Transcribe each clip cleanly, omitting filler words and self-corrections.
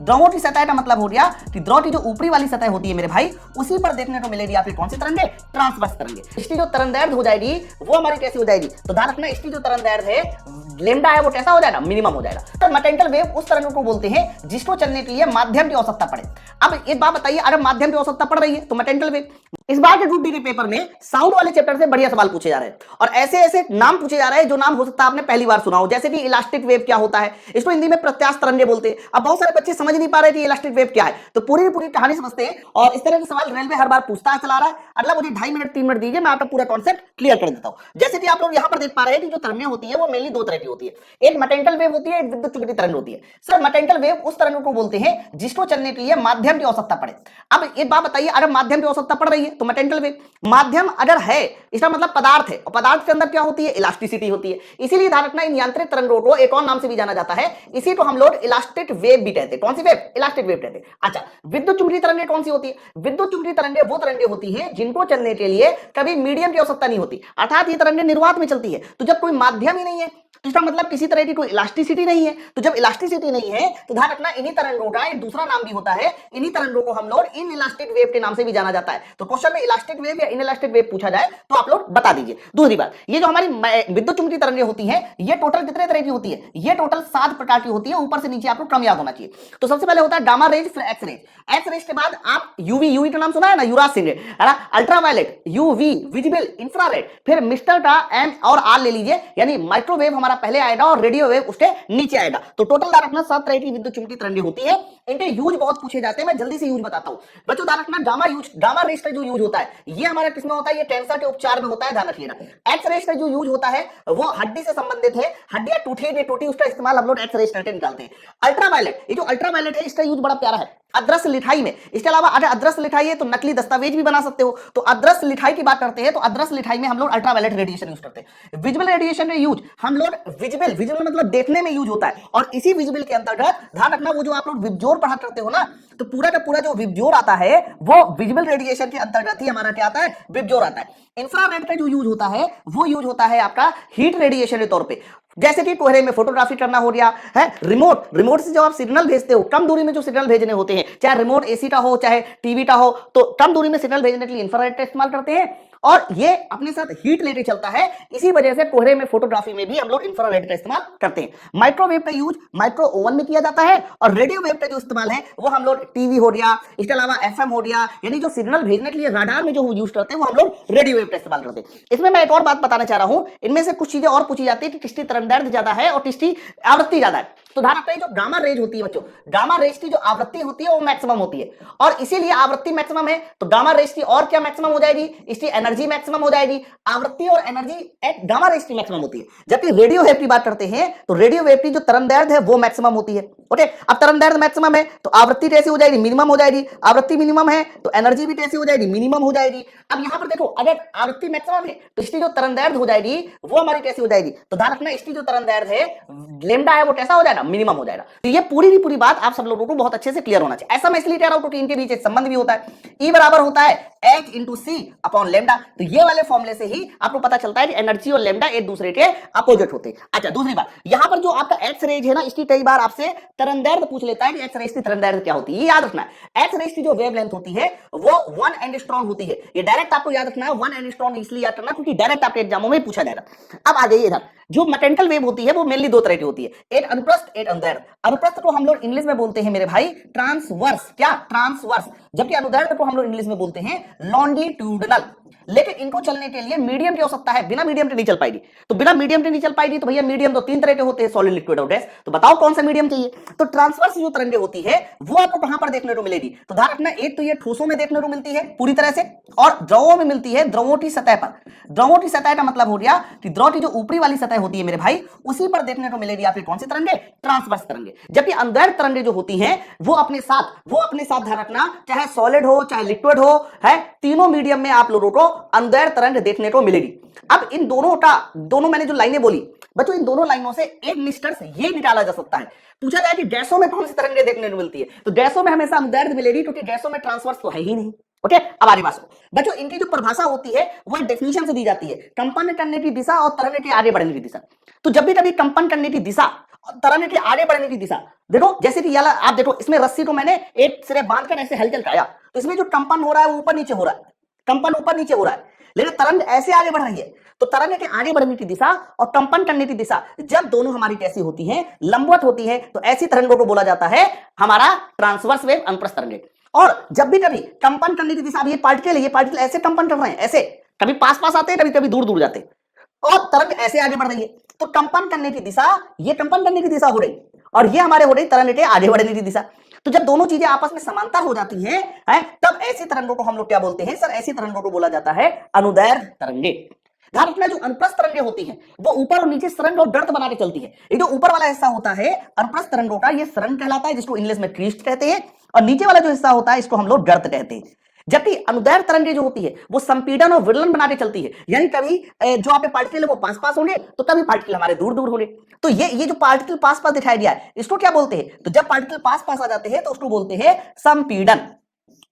द्रवों की सतह का मतलब हो गया कि द्रव की जो ऊपरी वाली सतह होती है मेरे भाई, उसी पर देखने को मिलेगी आपकी कौन सी तरंगे, ट्रांसवर्स तरंगे। इसकी जो तरंगदैर्घ्य हो जाएगी वो हमारी कैसी हो जाएगी, तो ध्यान रखना इसकी जो तरंगदैर्घ्य है लेमडा है वो कैसा हो जाएगा, मिनिमम हो जाएगा। तो मैटेंटल वेव उस तरंग को बोलते हैं जिसको चलने के लिए माध्यम की आवश्यकता पड़े। अब एक बात बताइए, अगर माध्यम की आवश्यकता पड़ रही है तो मैटेंटल वेव। इस बार के ग्रुप डी के पेपर में साउंड वाले चैप्टर से बढ़िया सवाल पूछे जा रहे हैं और ऐसे ऐसे नाम पूछे जा रहे हैं जो नाम हो सकता है आपने पहली बार सुना हो, जैसे कि इलास्टिक वेव क्या होता है, इसको हिंदी में प्रत्यास्थ तरंगे बोलते हैं। अब बहुत सारे बच्चे समझ नहीं पा रहे कि इलास्टिक वेव क्या है, तो पूरी की पूरी कहानी समझते हैं। और इस तरह के सवाल रेलवे हर बार पूछता है, चला रहा है। अगला मुझे 2.5 मिनट 3 मिनट दीजिए, मैं आपका पूरा कॉन्सेप्ट क्लियर कर देता हूं। जैसे कि आप लोग यहां पर देख पा रहे हैं कि जो तरंगें होती है वो मेनली दो तरह की होती है, एक मैटेंटल वेव होती है, एक विद्युत चुंबकीय तरंग होती है। सर मैटेंटल वेव उस तरंग को बोलते हैं जिसको चलने के लिए माध्यम की आवश्यकता पड़े। अब एक बात बताइए, अगर माध्यम की आवश्यकता पड़ रही है तो मैटेंटल वेव। माध्यम अगर है इसका मतलब पदार्थ है, और पदार्थ के अंदर क्या होती है, इलास्टिसिटी होती है। इसीलिए ध्यान रखना इन यांत्रिक तरंगों को एक और नाम से भी जाना जाता है, इसी को हम लोग इलास्टिक वेव भी कहते हैं। कौन सी वेव, इलास्टिक वेव कहते हैं। अच्छा, विद्युत चुंबकीय तरंगें कौन सी होती है, विद्युत चुंबकीय तरंगें वो तरंगें होती है जिनको चलने के लिए कभी मीडियम की आवश्यकता नहीं होती, अर्थात ये तरंगें निर्वात में चलती है। तो जब कोई माध्यम ही नहीं है तो इसका मतलब किसी तरह की कोई इलास्टिसिटी नहीं है। तो जब इलास्टिसिटी नहीं है तो ध्यान रखना इन्हीं तरंगों का एक दूसरा नाम भी होता है, इन्हीं तरंगों को हम लोग इन इलास्टिक वेव के नाम से भी जाना जाता है। तो क्वेश्चन में इलास्टिक वेव या इन इलास्टिक वेव पूछा जाए तो आप लोग बता दीजिए। दूसरी बात, ये जो हमारी विद्युत चुंबकीय तरंगें होती है ये टोटल कितने तरह की होती है, ये टोटल 7 प्रकार की होती है। ऊपर से नीचे आपको क्रम याद होना चाहिए। तो सबसे पहले होता है गामा रेज, फिर एक्स रेज। एक्स रेज के बाद आप यूवी, यूवी का नाम सुना है ना, यूरासिन रे, अल्ट्रावायलेट, यूवी, विजिबल, इंफ्रारेड, फिर मिस्टर का एम और आर ले लीजिए, यानी माइक्रोवेव हमारा पहले आएगा और रेडियो वेव उसके नीचे आएगा। तो टोटल ध्यान रखना 7 तरह की विद्युत चुंबकीय तरंगें होती है। इनके यूज बहुत पूछे जाते हैं, मैं जल्दी से यूज बताता हूं बच्चों। ध्यान रखना गामा रेज का जो यूज होता है ये हमारा किसमें होता है, ये कैंसर के उपचार में होता है, ध्यान रखिएगा। एक्स रेज का जो यूज होता है वो हड्डी से संबंधित है, हड्डियां टूटी उसका इस्तेमाल हम लोग एक्स रेज करके निकालते हैं। अल्ट्रावायलेट, ये जो अल्ट्रावायलेट है इसका यूज बड़ा प्यारा है, अदृश्य लिखाई में। इसके अलावा अगर अदृश्य लिखाई है तो नकली दस्तावेज भी बना सकते हो। तो अदृश्य लिखाई की बात करते हैं तो अदृश्य लिखाई में हम लोग अल्ट्रावायलेट रेडिएशन यूज करते हैं। विजिबल रेडिएशन में यूज हम लोग विजिबल मतलब देखने में यूज होता है। और इसी विजिबल के अंतर्गत ध्यान रखना वो जो आप लोग विबजोर पढ़ा करते हो ना, तो पूरा का पूरा जो विबजोर आता है वो विजिबल रेडिएशन के अंतर्गत ही हमारा क्या आता है, विबजोर आता है। इंफ्रारेड का जो यूज होता है वो यूज होता है आपका हीट रेडिएशन के तौर पे, जैसे कि कोहरे में फोटोग्राफी करना हो गया है। रिमोट से जब आप सिग्नल भेजते हो, कम दूरी में जो सिग्नल भेजने होते हैं, चाहे रिमोट एसी का हो चाहे टीवी का हो, तो कम दूरी में सिग्नल भेजने के लिए इंफ्रारेड का इस्तेमाल करते हैं और ये अपने साथ हीट लेके चलता है। इसी वजह से कोहरे में फोटोग्राफी में भी हम लोग इंफ्रारेड का इस्तेमाल करते हैं। माइक्रोवेव का यूज माइक्रो ओवन में किया जाता है और रेडियो वेव का जो इस्तेमाल है वो हम लोग टीवी हो गया, इसके अलावा एफएम हो गया, यानी जो सिग्नल भेजने के लिए रडार में जो यूज करते हैं वो हम लोग रेडियो वेव का इस्तेमाल करते हैं। इसमें मैं एक और बात बताना चाह रहा हूं, इनमें से कुछ चीजें और पूछी जाती है कि किसकी तरंगदैर्घ्य ज्यादा है और किसकी आवृत्ति ज्यादा है। तो ध्यान रखना, जो गामा रेज होती है बच्चों, गामा रेज की जो आवृत्ति होती है वो मैक्सिमम होती है और इसीलिए आवृत्ति मैक्सिमम है तो गामा रेज की और क्या मैक्सिमम हो जाएगी, इसकी एनर्जी मैक्सिमम हो जाएगी। आवृत्ति और एनर्जी एट गामा रेज की मैक्सिमम होती है। जबकि रेडियो वेव की बात करते हैं तो रेडियो वेव की जो तरंगदैर्घ्य है वो मैक्सिमम होती है। ओके, अब तरंगदैर्घ्य मैक्सिमम है तो आवृत्ति कैसी हो जाएगी, मिनिमम हो जाएगी। आवृत्ति मिनिमम है तो एनर्जी भी कैसी हो जाएगी, मिनिमम हो जाएगी। अब यहां पर देखो, अगर आवृत्ति मैक्सिमम है तो इसकी जो तरंगदैर्घ्य हो जाएगी वो हमारी कैसी हो जाएगी, तो ध्यान रखना इसकी जो तरंगदैर्घ्य है लेमडा है वो कैसा हो जाएगा, मिनिमम हो जाएगा। तो ये पूरी की पूरी बात आप सब लोगों को बहुत अच्छे से क्लियर होना चाहिए। ऐसा मैं इसलिए कह रहा हूं क्योंकि इनके बीच एक संबंध भी होता है, E बराबर होता है H इंटू सी अपॉन लेमडा। तो ये वाले फॉर्मूले से ही आपको पता चलता है कि एनर्जी और लेमडा एक दूसरे के अपोजिट होते हैं। अच्छा, दूसरी बात, यहां पर जो आपका एक्स रेज है ना, इसकी कई बार आपसे तरंगदैर्घ्य पूछ लेता है कि एक्स रेज की तरंगदैर्घ्य क्या होती है। ये याद रखना है, एक्स रेज की जो वेवलेंथ होती है वो 1 एंगस्ट्रॉम होती है। ये डायरेक्ट आपको याद रखना है, 1 एंगस्ट्रॉम इसलिए याद रखना क्योंकि डायरेक्ट आपके एग्जामों में पूछा जाएगा। अब आ जाइए इधर, जो मैकेनिकल वेव होती है वो मेनली दो तरह की होती है, एक अनुप्रस्थ एक अनुदैर्घ्य। अनुप्रस्थ को हम लोग इंग्लिश में बोलते हैं मेरे भाई ट्रांसवर्स, क्या, ट्रांसवर्स। जबकि अनुदैर्घ्य को हम लोग इंग्लिश में बोलते हैं लॉन्गिट्यूडनल। लेकिन इनको चलने के लिए मीडियम की आवश्यकता है, बिना मीडियम के नहीं चल पाएगी। तो बिना मीडियम के नहीं चल पाएगी तो भैया मीडियम तो 3 तरह के होते हैं, सॉलिड, लिक्विड और गैस। तो बताओ कौन सा मीडियम चाहिए। तो ट्रांसवर्स जो तरंगे होती है वो आपको कहां पर देखने को मिलेगी, तो ध्यान रखना, एक तो ये ठोसों में देखने को मिलती है पूरी तरह से, और द्रवों में मिलती है, द्रवों की सतह पर। द्रवों की सतह का मतलब हो गया कि द्रव की जो ऊपरी वाली सतह होती है मेरे भाई, उसी पर देखने को मिलेगी आपकी कौन सी तरंगे, ट्रांसवर्स तरंगे। जबकि अनुदैर्घ्य तरंगे जो होती हैं वो अपने साथ ध्यान रखना, चाहे सॉलिड हो चाहे लिक्विड हो, है तीनों मीडियम में आप लोगों को अनुदैर्घ्य तरंग देखने को मिलेगी। अब इन दोनों मैंने जो लाइनें बोली बच्चों, इन दोनों लाइनों से एक निष्कर्ष ये निकाला जा सकता है। पूछा जाए कि गैसों में कौन सी तरंगे देखने को मिलती है, तो गैसों में हमेशा अनुदैर्घ्य मिलेगी क्योंकि गैसों में ट्रांसवर्स तो है ही नहीं। ओके, अब आगे बात बच्चों, इनकी जो परिभाषा होती है वो डेफिनेशन से दी जाती है, कंपन करने की दिशा और तरंग के आगे बढ़ने की दिशा। तो जब भी कभी कंपन करने की दिशा तरंग के आगे बढ़ने की दिशा। देखो जैसे कि याला आप देखो, इसमें रस्सी को मैंने एक सिरे बांधकर ऐसे हलचल कराया, तो इसमें जो कंपन हो रहा है वो ऊपर नीचे हो रहा है, कंपन ऊपर नीचे हो रहा है, लेकिन तरंग ऐसे आगे बढ़ रही है। तो तरंग के आगे बढ़ने की दिशा और कंपन करने की दिशा जब दोनों हमारी कैसी होती हैं, लंबवत होती है, तो ऐसी तरंगों को बोला जाता है हमारा ट्रांसवर्स वेव, अनुप्रस्थ तरंगे। और जब भी कभी कंपन करने की दिशा, अब ये पार्टिकल ऐसे कंपन कर रहे हैं, ऐसे कभी पास पास आते हैं, कभी कभी दूर दूर जाते हैं, और तरंग ऐसे आगे बढ़ रही है, तो कंपन करने की दिशा, ये कंपन करने की दिशा हो रही, और ये हमारे हो रही तरंग के आगे बढ़ने की दिशा। तो जब दोनों चीजें आपस में समांतर हो जाती हैं, तब ऐसी तरंगों को हम लोग क्या बोलते हैं सर? ऐसी तरंगों को बोला जाता है अनुदैर्ध्य तरंगे। ध्यान रखना, जो अनुप्रस्थ तरंगे होती हैं वो ऊपर और नीचे सरंग और गर्त बना के चलती है। ये जो ऊपर वाला हिस्सा होता है अनुप्रस्थ तरंगों का, ये सरंग कहलाता है, जिसको इंग्लिश में क्रीस्ट कहते हैं, और नीचे वाला जो हिस्सा होता है इसको हम लोग गर्त कहते हैं। जबकि अनुदैर्ध्य तरंगे जो होती है वो संपीड़न और विरलन बना के चलती है, यानी कभी जो आप पार्टिकल है वो पास पास होंगे, तो कभी पार्टिकल हमारे दूर दूर होंगे। तो ये जो पार्टिकल पास पास दिखाई दिया है, इसको क्या बोलते हैं? तो जब पार्टिकल पास पास आ जाते हैं तो उसको बोलते हैं संपीड़न,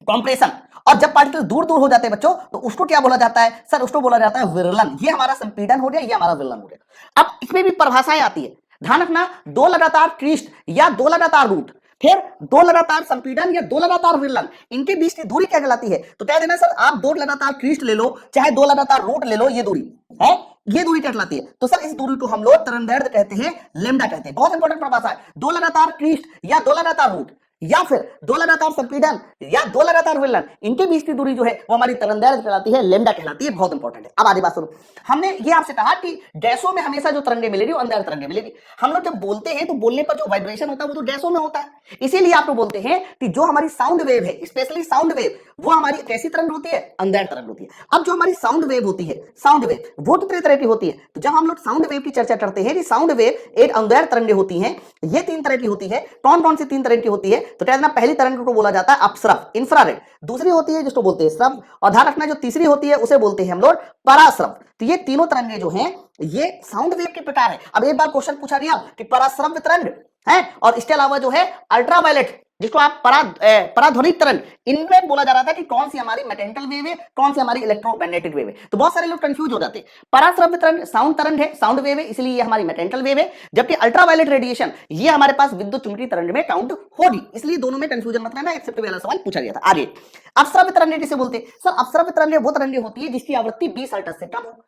कॉम्प्रेशन। और जब पार्टिकल दूर दूर हो जाते हैं बच्चों, तो उसको क्या बोला जाता है सर? उसको बोला जाता है विरलन। ये हमारा संपीड़न हो गया, ये हमारा विरलन हो गया। अब इसमें भी परिभाषाएं आती है, ध्यान रखना, दो लगातार क्रीस्ट या दो लगातार रूट, फिर दो लगातार संपीड़न या दो लगातार विरलन, इनके बीच की दूरी क्या कहलाती है? तो कह देना सर, आप दो लगातार क्रीस्ट ले लो, चाहे दो लगातार रूट ले लो, ये दूरी है, ये दूरी क्या कहलाती है? तो सर इस दूरी को हम लोग तरंगदैर्ध्य कहते हैं, लैम्डा कहते हैं। बहुत इंपॉर्टेंट परिभाषा है, दो लगातार क्रीस्ट या दो लगातार रूट या फिर दो लगातार संपीड़न या दो लगातार विरलन, इनके बीच की दूरी जो है वो हमारी तरंगदैर्ध्य कहलाती है, लैम्डा कहलाती है। बहुत इंपॉर्टेंट है। अब आगे बात सुनो, हमने ये आपसे कहा कि गैसों में हमेशा जो तरंगे मिलेगी वो अनुदैर्ध्य तरंगे मिलेगी। हम लोग जब बोलते हैं तो बोलने पर जो वाइब्रेशन होता है वो तो गैसों में होता है, इसीलिए आप लोग बोलते हैं कि जो हमारी साउंड वेव है, स्पेशली साउंड वेव, वो हमारी कैसी तरंग होती है? अनुदैर्ध्य तरंग होती है। अब जो हमारी साउंड वेव होती है, साउंड वेव वो कितने तरह की होती है? तो जब हम लोग साउंड वेव की चर्चा करते हैं कि साउंड वेव एक अनुदैर्ध्य तरंगे होती हैं, ये तीन तरह की होती है। कौन कौन सी तीन तरह की होती है? तो कहना, पहली तरंग को बोला जाता है अपस्रव, इंफ्रारेड, दूसरी होती है जिसको बोलते हैं श्रव, और ध्यान रखना जो तीसरी होती है उसे बोलते हैं हम लोग पराश्रव। तो ये तीनों तरंगे जो हैं ये साउंड वेव के प्रकार है। अब एक बार क्वेश्चन पूछा गया कि पराश्रव्य तरंग है, और इसके अलावा जो है अल्ट्रावायलेट, जिसको आप पराध्वनिक तरंग, इनमें बोला जा रहा था कि कौन सी हमारी मैकेनिकल वेव है, कौन सी हमारी इलेक्ट्रोमैग्नेटिक वेव है। तो बहुत सारे लोग कंफ्यूज हो जाते हैं। पराश्रव्य तरंग साउंड तरंग है, साउंड वेव है, इसलिए ये हमारी मैकेनिकल वेव है, जबकि अल्ट्रावायलेट रेडिएशन ये हमारे पास विद्युत चुंबकीय तरंग में काउंट होगी। इसलिए दोनों में कंफ्यूजन मत रहना, एक्सेप्ट वाला सवाल पूछा गया था। आगे अपस्रव्य तरंगे किसे बोलते हैं? सर अपस्रव्य तरंगे वो तरंगे होती है जिसकी आवृत्ति 20 हर्ट्ज से कम हो।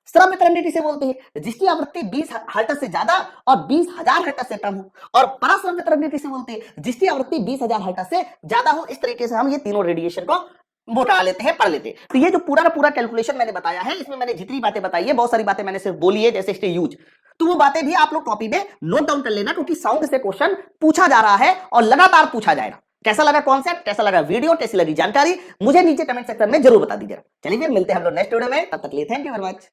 श्रव्य तरंगे किसे बोलते हैं? जिसकी आवृत्ति 20 हर्ट्ज से ज्यादा और 20,000 हर्ट्ज से कम हो। और पराश्रव्य तरंगे किसे बोलते हैं? जिसकी आवृत्ति 20,000 हर्ट्ज से ज्यादा हो। इस तरीके से हम ये तीनों रेडिएशन को मोटा लेते हैं, पढ़ लेते हैं। तो ये जो पूरा का पूरा कैलकुलेशन मैंने बताया है, इसमें मैंने जितनी बातें बताई है, बहुत सारी बातें मैंने सिर्फ बोली है, जैसे इसके यूज, तो वो बातें भी आप लोग कॉपी में नोट डाउन कर लेना, क्योंकि साउंड से क्वेश्चन पूछा जा रहा है और लगातार पूछा जाएगा। कैसा लगा कॉन्सेप्ट, कैसा लगा वीडियो, कैसी लगी जानकारी, मुझे नीचे कमेंट सेक्शन में जरूर बता दीजिएगा। चलिए फिर मिलते हैं हम लोग नेक्स्ट वीडियो में, तब तक के लिए थैंक यू वेरी मच।